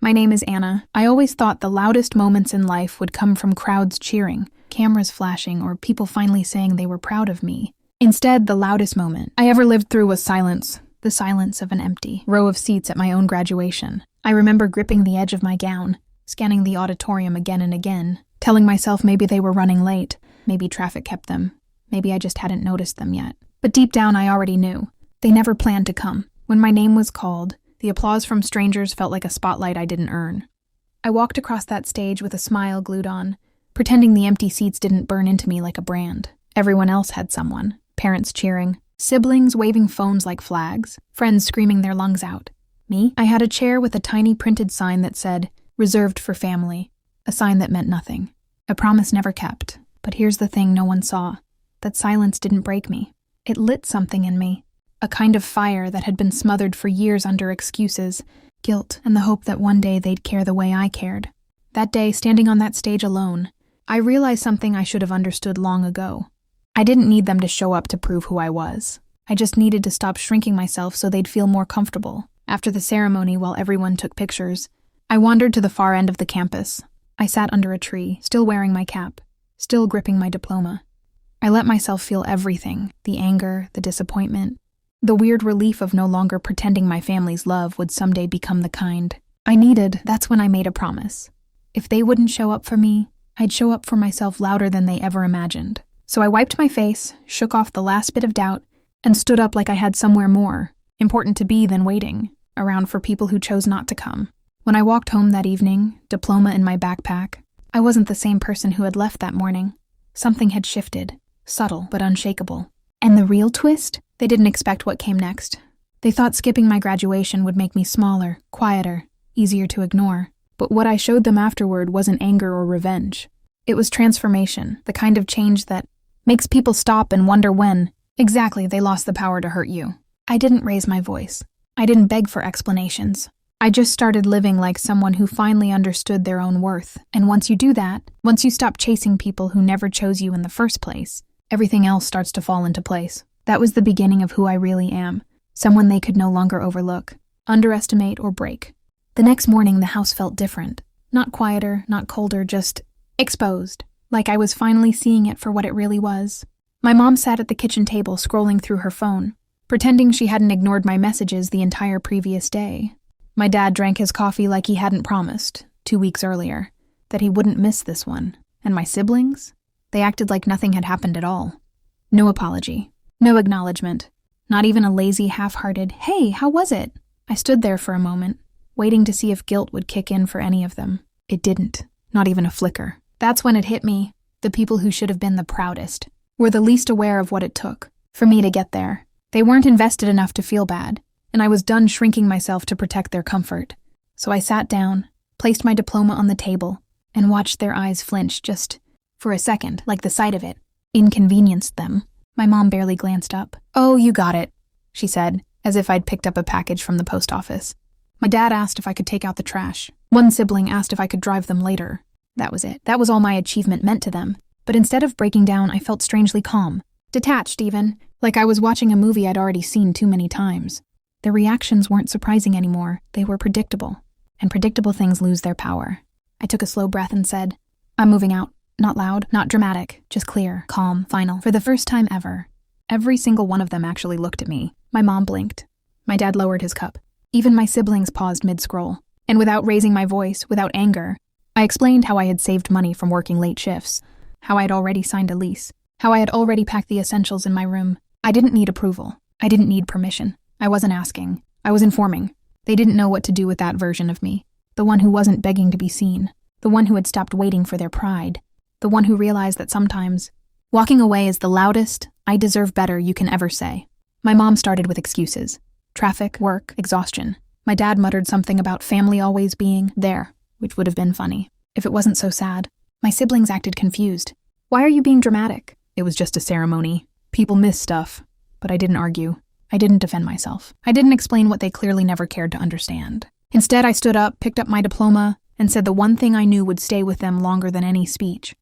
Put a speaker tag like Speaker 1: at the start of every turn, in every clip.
Speaker 1: My name is Anna. I always thought the loudest moments in life would come from crowds cheering, cameras flashing, or people finally saying they were proud of me. Instead, the loudest moment I ever lived through was silence, the silence of an empty row of seats at my own graduation. I remember gripping the edge of my gown, scanning the auditorium again and again, telling myself maybe they were running late, maybe traffic kept them, maybe I just hadn't noticed them yet. But deep down I already knew. They never planned to come. When my name was called, the applause from strangers felt like a spotlight I didn't earn. I walked across that stage with a smile glued on, pretending the empty seats didn't burn into me like a brand. Everyone else had someone. Parents cheering, siblings waving phones like flags, friends screaming their lungs out. Me? I had a chair with a tiny printed sign that said, "Reserved for family," a sign that meant nothing. A promise never kept. But here's the thing no one saw. That silence didn't break me. It lit something in me. A kind of fire that had been smothered for years under excuses, guilt, and the hope that one day they'd care the way I cared. That day, standing on that stage alone, I realized something I should have understood long ago. I didn't need them to show up to prove who I was. I just needed to stop shrinking myself so they'd feel more comfortable. After the ceremony, while everyone took pictures, I wandered to the far end of the campus. I sat under a tree, still wearing my cap, still gripping my diploma. I let myself feel everything, the anger, the disappointment, the weird relief of no longer pretending my family's love would someday become the kind I needed. That's when I made a promise. If they wouldn't show up for me, I'd show up for myself louder than they ever imagined. So I wiped my face, shook off the last bit of doubt, and stood up like I had somewhere more important to be than waiting around for people who chose not to come. When I walked home that evening, diploma in my backpack, I wasn't the same person who had left that morning. Something had shifted, subtle but unshakable. And the real twist? They didn't expect what came next. They thought skipping my graduation would make me smaller, quieter, easier to ignore. But what I showed them afterward wasn't anger or revenge. It was transformation, the kind of change that makes people stop and wonder when exactly they lost the power to hurt you. I didn't raise my voice. I didn't beg for explanations. I just started living like someone who finally understood their own worth. And once you do that, once you stop chasing people who never chose you in the first place, everything else starts to fall into place. That was the beginning of who I really am, someone they could no longer overlook, underestimate, or break. The next morning, the house felt different. Not quieter, not colder, just exposed, like I was finally seeing it for what it really was. My mom sat at the kitchen table scrolling through her phone, pretending she hadn't ignored my messages the entire previous day. My dad drank his coffee like he hadn't promised, 2 weeks earlier, that he wouldn't miss this one. And my siblings? They acted like nothing had happened at all. No apology. No acknowledgement. Not even a lazy, half-hearted, "Hey, how was it?" I stood there for a moment, waiting to see if guilt would kick in for any of them. It didn't. Not even a flicker. That's when it hit me. The people who should have been the proudest were the least aware of what it took for me to get there. They weren't invested enough to feel bad, and I was done shrinking myself to protect their comfort. So I sat down, placed my diploma on the table, and watched their eyes flinch just for a second, like the sight of it inconvenienced them. My mom barely glanced up. "Oh, you got it," she said, as if I'd picked up a package from the post office. My dad asked if I could take out the trash. One sibling asked if I could drive them later. That was it. That was all my achievement meant to them. But instead of breaking down, I felt strangely calm. Detached, even. Like I was watching a movie I'd already seen too many times. Their reactions weren't surprising anymore. They were predictable. And predictable things lose their power. I took a slow breath and said, "I'm moving out." Not loud, not dramatic, just clear, calm, final. For the first time ever, every single one of them actually looked at me. My mom blinked. My dad lowered his cup. Even my siblings paused mid-scroll. And without raising my voice, without anger, I explained how I had saved money from working late shifts, how I had already signed a lease, how I had already packed the essentials in my room. I didn't need approval. I didn't need permission. I wasn't asking. I was informing. They didn't know what to do with that version of me. The one who wasn't begging to be seen. The one who had stopped waiting for their pride. The one who realized that sometimes walking away is the loudest, "I deserve better" you can ever say. My mom started with excuses. Traffic, work, exhaustion. My dad muttered something about family always being there, which would have been funny if it wasn't so sad. My siblings acted confused. "Why are you being dramatic?" It was just a ceremony. People miss stuff. But I didn't argue. I didn't defend myself. I didn't explain what they clearly never cared to understand. Instead, I stood up, picked up my diploma, and said the one thing I knew would stay with them longer than any speech.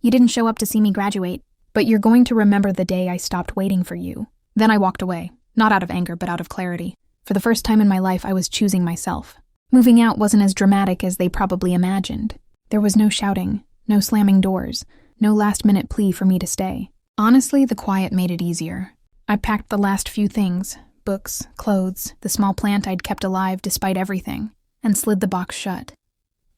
Speaker 1: "You didn't show up to see me graduate, but you're going to remember the day I stopped waiting for you." Then I walked away, not out of anger, but out of clarity. For the first time in my life, I was choosing myself. Moving out wasn't as dramatic as they probably imagined. There was no shouting, no slamming doors, no last-minute plea for me to stay. Honestly, the quiet made it easier. I packed the last few things, books, clothes, the small plant I'd kept alive despite everything, and slid the box shut.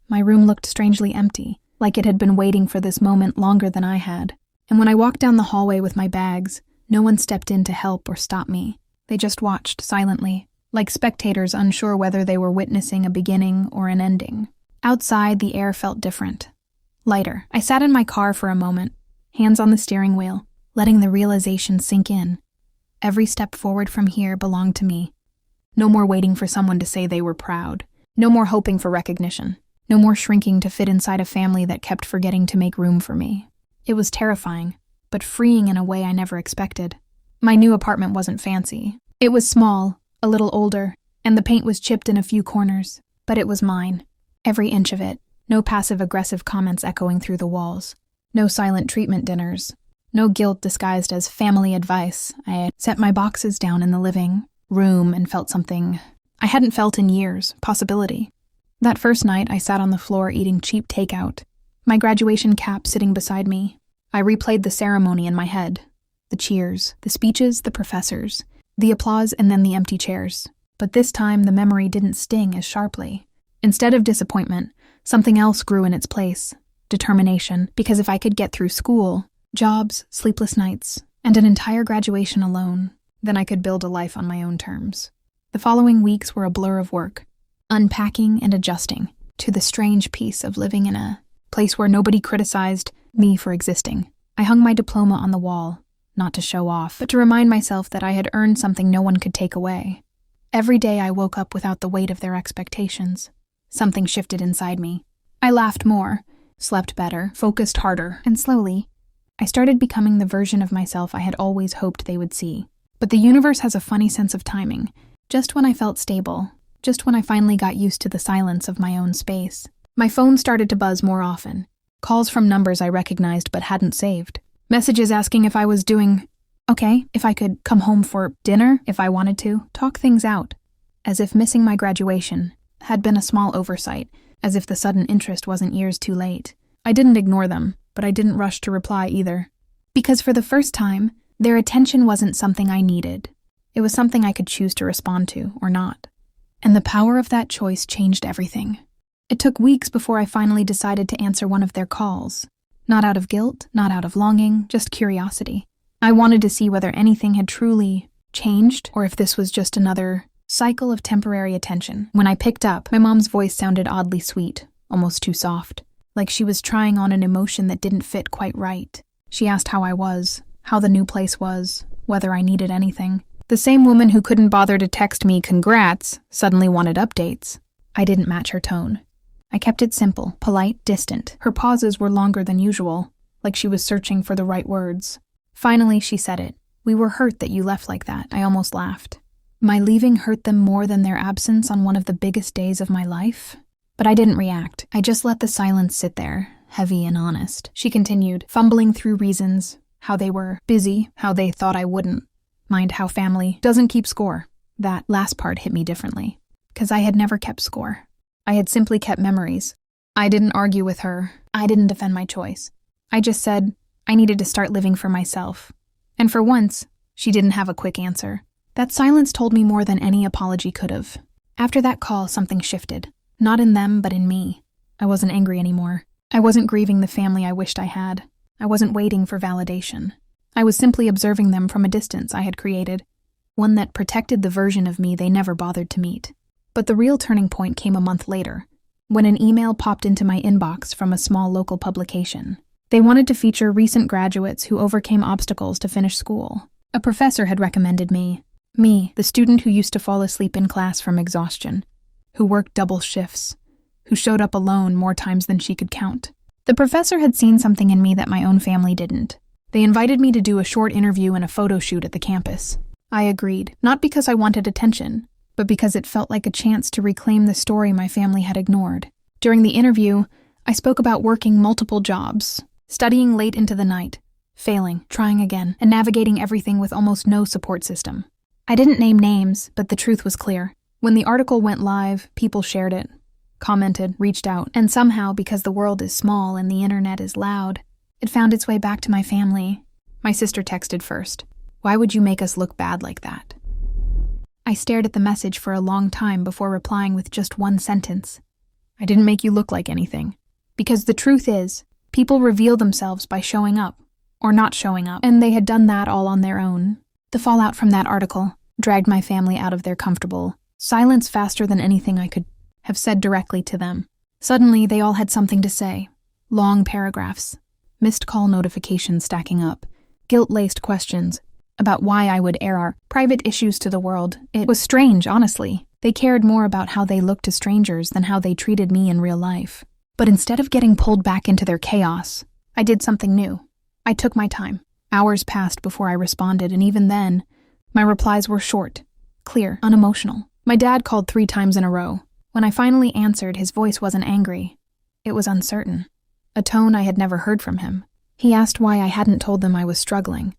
Speaker 1: My room looked strangely empty, like it had been waiting for this moment longer than I had. And when I walked down the hallway with my bags, no one stepped in to help or stop me. They just watched silently, like spectators unsure whether they were witnessing a beginning or an ending. Outside, the air felt different. Lighter. I sat in my car for a moment, hands on the steering wheel, letting the realization sink in. Every step forward from here belonged to me. No more waiting for someone to say they were proud. No more hoping for recognition. No more shrinking to fit inside a family that kept forgetting to make room for me. It was terrifying, but freeing in a way I never expected. My new apartment wasn't fancy. It was small, a little older, and the paint was chipped in a few corners, but it was mine. Every inch of it. No passive-aggressive comments echoing through the walls. No silent treatment dinners. No guilt disguised as family advice. I had set my boxes down in the living room and felt something I hadn't felt in years, possibility. That first night, I sat on the floor eating cheap takeout, my graduation cap sitting beside me. I replayed the ceremony in my head. The cheers, the speeches, the professors, the applause, and then the empty chairs. But this time, the memory didn't sting as sharply. Instead of disappointment, something else grew in its place. Determination, because if I could get through school, jobs, sleepless nights, and an entire graduation alone, then I could build a life on my own terms. The following weeks were a blur of work, unpacking and adjusting to the strange peace of living in a place where nobody criticized me for existing. I hung my diploma on the wall, not to show off, but to remind myself that I had earned something no one could take away. Every day I woke up without the weight of their expectations. Something shifted inside me. I laughed more, slept better, focused harder, and slowly, I started becoming the version of myself I had always hoped they would see. But the universe has a funny sense of timing. Just when I felt stable, just when I finally got used to the silence of my own space, my phone started to buzz more often. Calls from numbers I recognized but hadn't saved. Messages asking if I was doing okay, if I could come home for dinner, if I wanted to, talk things out. As if missing my graduation had been a small oversight, as if the sudden interest wasn't years too late. I didn't ignore them, but I didn't rush to reply either. Because for the first time, their attention wasn't something I needed. It was something I could choose to respond to or not. And the power of that choice changed everything. It took weeks before I finally decided to answer one of their calls. Not out of guilt, not out of longing, just curiosity. I wanted to see whether anything had truly changed or if this was just another cycle of temporary attention. When I picked up, my mom's voice sounded oddly sweet, almost too soft, like she was trying on an emotion that didn't fit quite right. She asked how I was, how the new place was, whether I needed anything. The same woman who couldn't bother to text me congrats suddenly wanted updates. I didn't match her tone. I kept it simple, polite, distant. Her pauses were longer than usual, like she was searching for the right words. Finally, she said it. "We were hurt that you left like that." I almost laughed. My leaving hurt them more than their absence on one of the biggest days of my life? But I didn't react. I just let the silence sit there, heavy and honest. She continued, fumbling through reasons, how they were busy, how they thought I wouldn't. Mind how family doesn't keep score. That last part hit me differently, because I had never kept score. I had simply kept memories. I didn't argue with her. I didn't defend my choice. I just said I needed to start living for myself. And for once, she didn't have a quick answer. That silence told me more than any apology could have. After that call, something shifted. Not in them, but in me. I wasn't angry anymore. I wasn't grieving the family I wished I had. I wasn't waiting for validation. I was simply observing them from a distance I had created, one that protected the version of me they never bothered to meet. But the real turning point came a month later, when an email popped into my inbox from a small local publication. They wanted to feature recent graduates who overcame obstacles to finish school. A professor had recommended me, the student who used to fall asleep in class from exhaustion, who worked double shifts, who showed up alone more times than she could count. The professor had seen something in me that my own family didn't. They invited me to do a short interview and a photo shoot at the campus. I agreed, not because I wanted attention, but because it felt like a chance to reclaim the story my family had ignored. During the interview, I spoke about working multiple jobs, studying late into the night, failing, trying again, and navigating everything with almost no support system. I didn't name names, but the truth was clear. When the article went live, people shared it, commented, reached out, and somehow, because the world is small and the internet is loud, it found its way back to my family. My sister texted first. "Why would you make us look bad like that?" I stared at the message for a long time before replying with just one sentence. "I didn't make you look like anything." Because the truth is, people reveal themselves by showing up, or not showing up, and they had done that all on their own. The fallout from that article dragged my family out of their comfortable silence faster than anything I could have said directly to them. Suddenly, they all had something to say. Long paragraphs, missed call notifications stacking up, guilt-laced questions about why I would air our private issues to the world. It was strange, honestly. They cared more about how they looked to strangers than how they treated me in real life. But instead of getting pulled back into their chaos, I did something new. I took my time. Hours passed before I responded, and even then, my replies were short, clear, unemotional. My dad called 3 times in a row. When I finally answered, his voice wasn't angry. It was uncertain, a tone I had never heard from him. He asked why I hadn't told them I was struggling.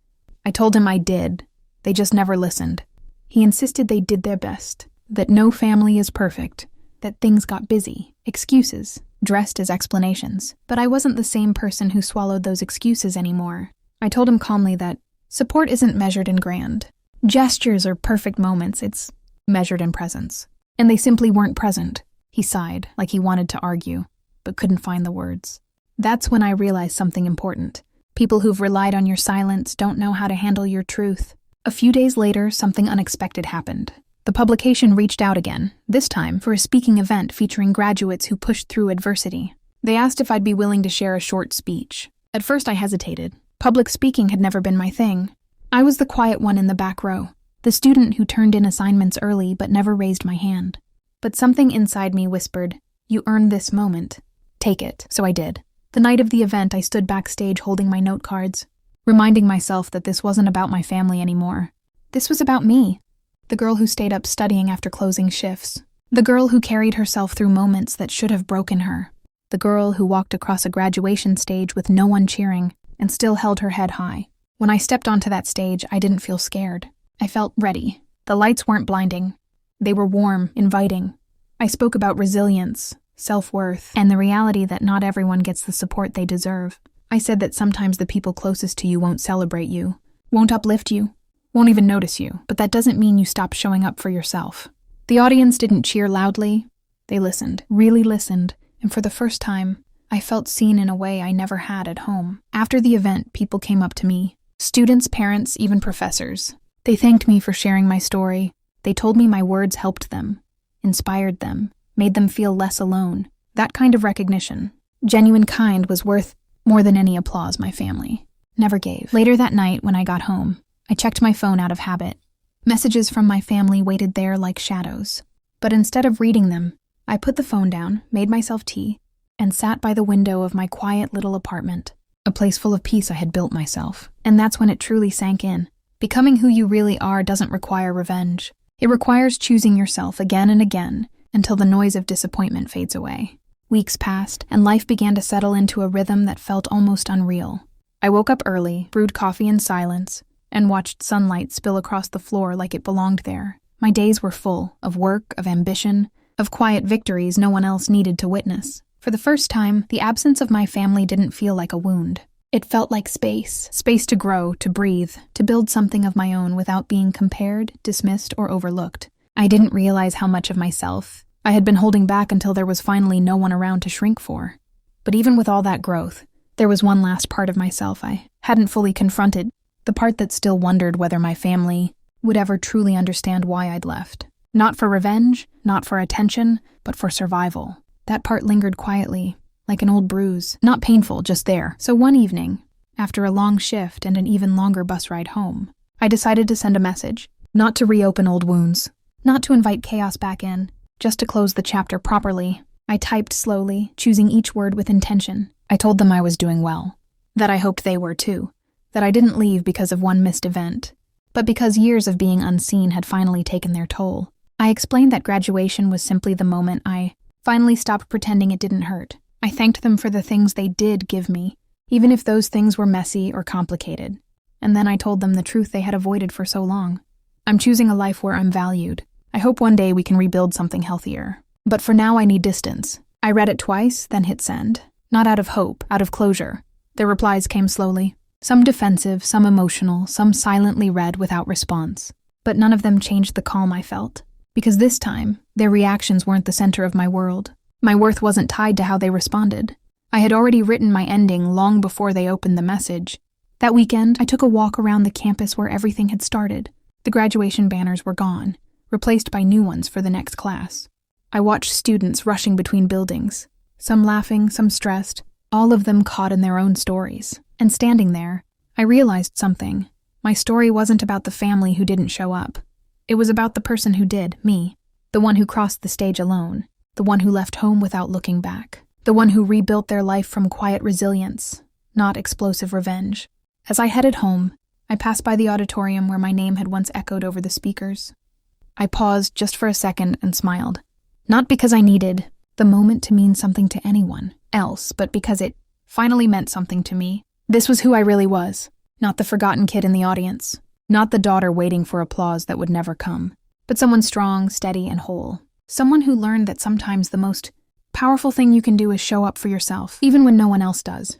Speaker 1: I told him I did. They just never listened. He insisted they did their best, that no family is perfect, that things got busy, excuses, dressed as explanations. But I wasn't the same person who swallowed those excuses anymore. I told him calmly that support isn't measured in grand gestures or perfect moments, it's measured in presence. And they simply weren't present. He sighed, like he wanted to argue, but couldn't find the words. That's when I realized something important. People who've relied on your silence don't know how to handle your truth. A few days later, something unexpected happened. The publication reached out again, this time for a speaking event featuring graduates who pushed through adversity. They asked if I'd be willing to share a short speech. At first I hesitated. Public speaking had never been my thing. I was the quiet one in the back row, the student who turned in assignments early but never raised my hand. But something inside me whispered, "You earned this moment. Take it." So I did. The night of the event, I stood backstage holding my note cards, reminding myself that this wasn't about my family anymore. This was about me. The girl who stayed up studying after closing shifts. The girl who carried herself through moments that should have broken her. The girl who walked across a graduation stage with no one cheering and still held her head high. When I stepped onto that stage, I didn't feel scared. I felt ready. The lights weren't blinding. They were warm, inviting. I spoke about resilience, self-worth, and the reality that not everyone gets the support they deserve. I said that sometimes the people closest to you won't celebrate you, won't uplift you, won't even notice you, but that doesn't mean you stop showing up for yourself. The audience didn't cheer loudly. They listened, really listened, and for the first time, I felt seen in a way I never had at home. After the event, people came up to me. Students, parents, even professors. They thanked me for sharing my story. They told me my words helped them, inspired them, made them feel less alone. That kind of recognition, genuine kind, was worth more than any applause my family never gave. Later that night, when I got home, I checked my phone out of habit. Messages from my family waited there like shadows. But instead of reading them, I put the phone down, made myself tea, and sat by the window of my quiet little apartment, a place full of peace I had built myself. And that's when it truly sank in. Becoming who you really are doesn't require revenge. It requires choosing yourself again and again until the noise of disappointment fades away. Weeks passed, and life began to settle into a rhythm that felt almost unreal. I woke up early, brewed coffee in silence, and watched sunlight spill across the floor like it belonged there. My days were full of work, of ambition, of quiet victories no one else needed to witness. For the first time, the absence of my family didn't feel like a wound. It felt like space to grow, to breathe, to build something of my own without being compared, dismissed, or overlooked. I didn't realize how much of myself I had been holding back until there was finally no one around to shrink for. But even with all that growth, there was one last part of myself I hadn't fully confronted, the part that still wondered whether my family would ever truly understand why I'd left. Not for revenge, not for attention, but for survival. That part lingered quietly, like an old bruise. Not painful, just there. So one evening, after a long shift and an even longer bus ride home, I decided to send a message. Not to reopen old wounds, not to invite chaos back in, just to close the chapter properly. I typed slowly, choosing each word with intention. I told them I was doing well, that I hoped they were too, that I didn't leave because of one missed event, but because years of being unseen had finally taken their toll. I explained that graduation was simply the moment I finally stopped pretending it didn't hurt. I thanked them for the things they did give me, even if those things were messy or complicated. And then I told them the truth they had avoided for so long. I'm choosing a life where I'm valued, I hope one day we can rebuild something healthier. But for now, I need distance. I read it twice, then hit send. Not out of hope, out of closure. The replies came slowly. Some defensive, some emotional, some silently read without response. But none of them changed the calm I felt. Because this time, their reactions weren't the center of my world. My worth wasn't tied to how they responded. I had already written my ending long before they opened the message. That weekend, I took a walk around the campus where everything had started. The graduation banners were gone, replaced by new ones for the next class. I watched students rushing between buildings, some laughing, some stressed, all of them caught in their own stories. And standing there, I realized something. My story wasn't about the family who didn't show up. It was about the person who did, me. The one who crossed the stage alone. The one who left home without looking back. The one who rebuilt their life from quiet resilience, not explosive revenge. As I headed home, I passed by the auditorium where my name had once echoed over the speakers. I paused just for a second and smiled. Not because I needed the moment to mean something to anyone else, but because it finally meant something to me. This was who I really was, not the forgotten kid in the audience, not the daughter waiting for applause that would never come, but someone strong, steady, and whole. Someone who learned that sometimes the most powerful thing you can do is show up for yourself, even when no one else does.